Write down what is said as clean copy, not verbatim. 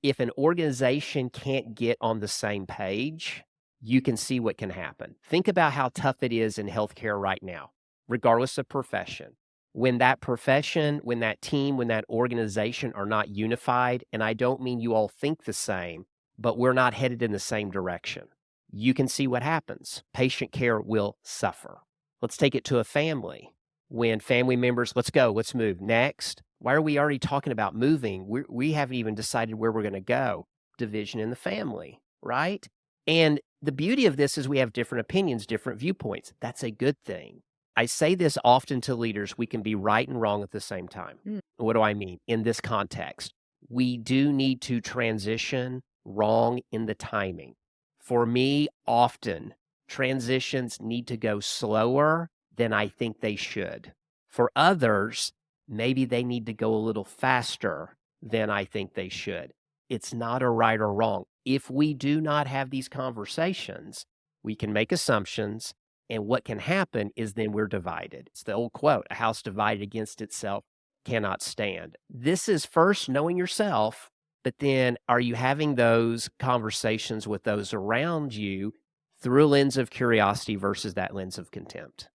If an organization can't get on the same page, you can see what can happen. Think about how tough it is in healthcare right now, regardless of profession. When that profession, when that team, when that organization are not unified, and I don't mean you all think the same, but we're not headed in the same direction. You can see what happens. Patient care will suffer. Let's take it to a family. When family members, let's go, let's move. Next. Why are we already talking about moving? We haven't even decided where we're going to go. Division in the family, right? And the beauty of this is we have different opinions, different viewpoints. That's a good thing. I say this often to leaders, we can be right and wrong at the same time. Mm. What do I mean? In this context, we do need to transition wrong in the timing. For me, often transitions need to go slower than I think they should. For others, maybe they need to go a little faster than I think they should. It's not a right or wrong. If we do not have these conversations, we can make assumptions, and what can happen is then we're divided. It's the old quote, a house divided against itself cannot stand. This is first knowing yourself, but then are you having those conversations with those around you through a lens of curiosity versus that lens of contempt?